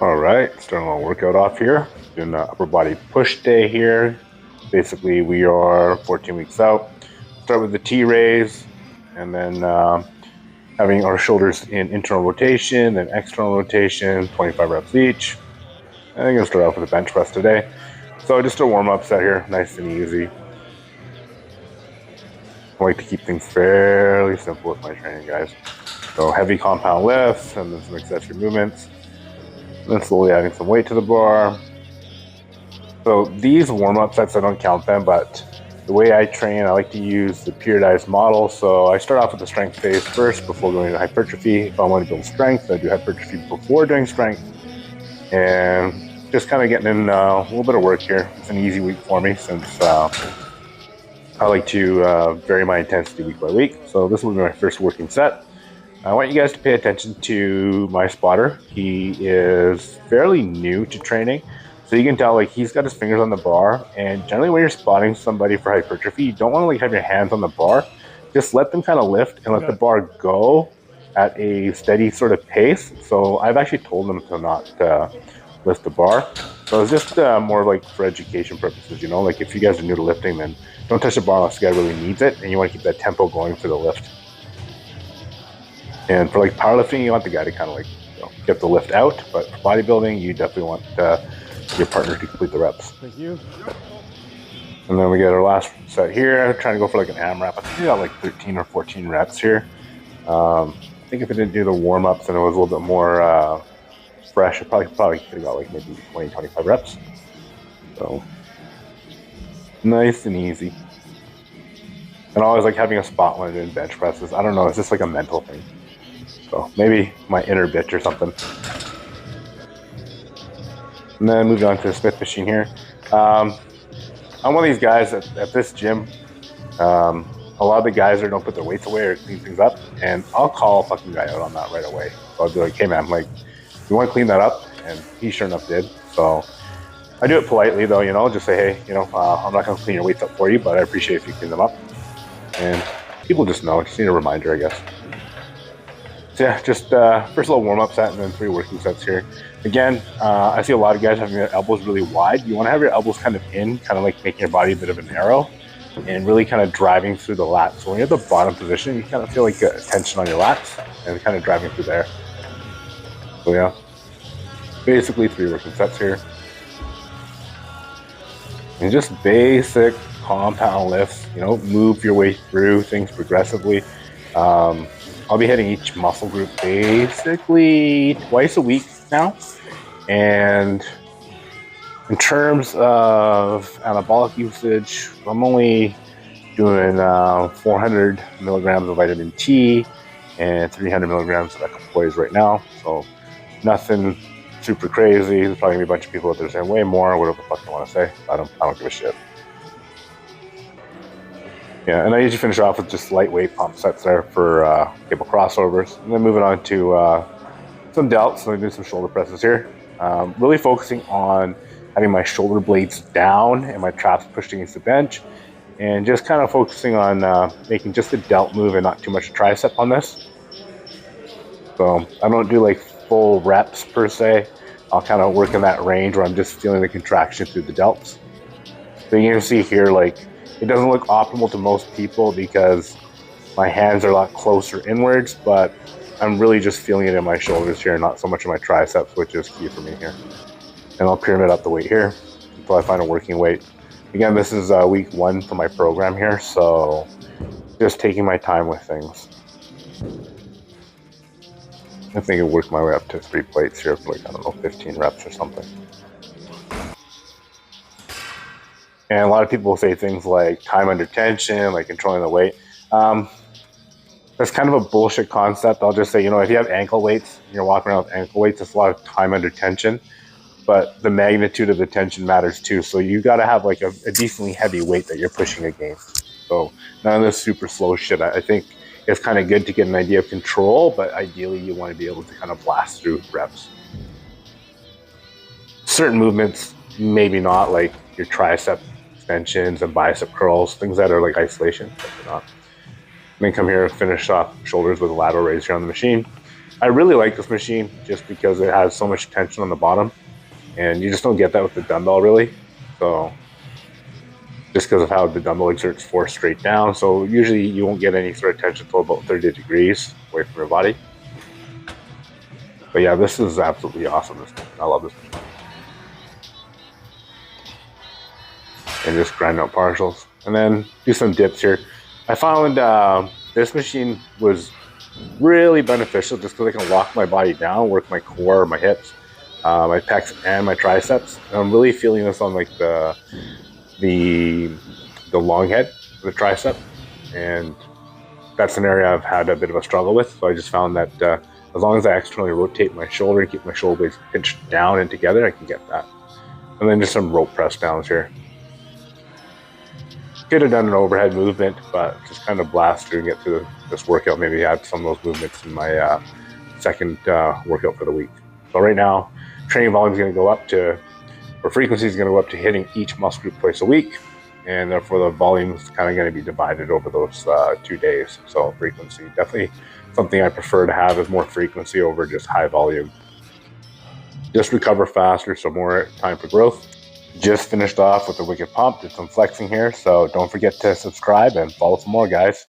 All right, starting a little workout off here. Doing the upper body push day here. Basically, we are 14 weeks out. Start with the T raise, and then having our shoulders in internal rotation, then external rotation, 25 reps each. And I'm gonna start off with a bench press today. So just a warm up set here, nice and easy. I like to keep things fairly simple with my training, guys. So heavy compound lifts, and then some accessory movements. Then slowly adding some weight to the bar. So these warm-up sets, I don't count them, but the way I train, I like to use the periodized model. So I start off with the strength phase first before going to hypertrophy. If I want to build strength, I do hypertrophy before doing strength. And just kind of getting in a little bit of work here. It's an easy week for me since I like to vary my intensity week by week. So this will be my first working set. I want you guys to pay attention to my spotter. He is fairly new to training. So you can tell like he's got his fingers on the bar, and generally when you're spotting somebody for hypertrophy, you don't want to like have your hands on the bar. Just let them kind of lift and let the bar go at a steady sort of pace. So I've actually told them to not lift the bar. So it's just more like for education purposes, you know, like if you guys are new to lifting, then don't touch the bar unless the guy really needs it, and you want to keep that tempo going for the lift. And for like powerlifting, you want the guy to kind of like, you know, get the lift out, but for bodybuilding, you definitely want your partner to complete the reps. Thank you. And then we get our last set here, trying to go for like an AMRAP. I think we got like 13 or 14 reps here. I think if I didn't do the warm-ups and it was a little bit more fresh, I probably could have got like maybe 20, 25 reps. So nice and easy. And I always like having a spot when I'm doing bench presses. I don't know, it's just like a mental thing. So maybe my inner bitch or something. And then moving on to the Smith machine here. I'm one of these guys at this gym. A lot of the guys there don't put their weights away or clean things up, and I'll call a fucking guy out on that right away. So I'll be like, hey man, like, you want to clean that up? And he sure enough did. So I do it politely though, you know, just say, hey, you know, I'm not gonna clean your weights up for you, but I appreciate if you clean them up. And people just know, just need a reminder, I guess. So yeah, just first little warm-up set and then 3 working sets here. Again, I see a lot of guys having their elbows really wide. You want to have your elbows kind of in, kind of like making your body a bit of an arrow and really kind of driving through the lats. So when you're at the bottom position, you kind of feel like tension on your lats and kind of driving through there. So yeah, basically 3 working sets here. And just basic compound lifts, you know, move your way through things progressively. I'll be hitting each muscle group basically twice a week now. And in terms of anabolic usage, I'm only doing 400 milligrams of vitamin T and 300 milligrams of equipoise right now. So nothing super crazy. There's probably gonna be a bunch of people out there saying way more, whatever the fuck they want to say. I don't give a shit. Yeah, and I usually finish off with just lightweight pump sets there for cable crossovers. And then moving on to some delts. So I'm doing some shoulder presses here. Really focusing on having my shoulder blades down and my traps pushed against the bench. And just kind of focusing on making just a delt move and not too much tricep on this. So I don't do like full reps per se. I'll kind of work in that range where I'm just feeling the contraction through the delts. So you can see here, like, it doesn't look optimal to most people because my hands are a lot closer inwards, but I'm really just feeling it in my shoulders here, not so much in my triceps, which is key for me here. And I'll pyramid up the weight here until I find a working weight. Again, this is week 1 for my program here, so just taking my time with things. I think I'll work my way up to 3 plates here for like, I don't know, 15 reps or something. And a lot of people say things like time under tension, like controlling the weight. That's kind of a bullshit concept. I'll just say, you know, if you have ankle weights, you're walking around with ankle weights, it's a lot of time under tension, but the magnitude of the tension matters too. So you got to have like a decently heavy weight that you're pushing against. So none of this super slow shit. I think it's kind of good to get an idea of control, but ideally you want to be able to kind of blast through reps. Certain movements, maybe not, like your tricep extensions and bicep curls, things that are like isolation, but they're not. And then come here and finish off shoulders with a lateral raise here on the machine. I really like this machine just because it has so much tension on the bottom, and you just don't get that with the dumbbell really. So just because of how the dumbbell exerts force straight down, so usually you won't get any sort of tension until about 30 degrees away from your body. But yeah, this is absolutely awesome. I love this machine. And just grind out partials, and then do some dips here. I found this machine was really beneficial just because I can lock my body down, work my core, my hips, my pecs, and my triceps. And I'm really feeling this on like the long head, the tricep, and that's an area I've had a bit of a struggle with. So I just found that as long as I externally rotate my shoulder and keep my shoulder blades pinched down and together, I can get that. And then just some rope press downs here. Could have done an overhead movement, but just kind of blast through and get through this workout. Maybe add some of those movements in my second workout for the week. So right now, training volume is going to go up to, or frequency is going to go up to hitting each muscle group twice a week. And therefore the volume is kind of going to be divided over those 2 days. So frequency, definitely something I prefer to have is more frequency over just high volume. Just recover faster, so more time for growth. Just finished off with the wicked pump, did some flexing here, so don't forget to subscribe and follow for more, guys.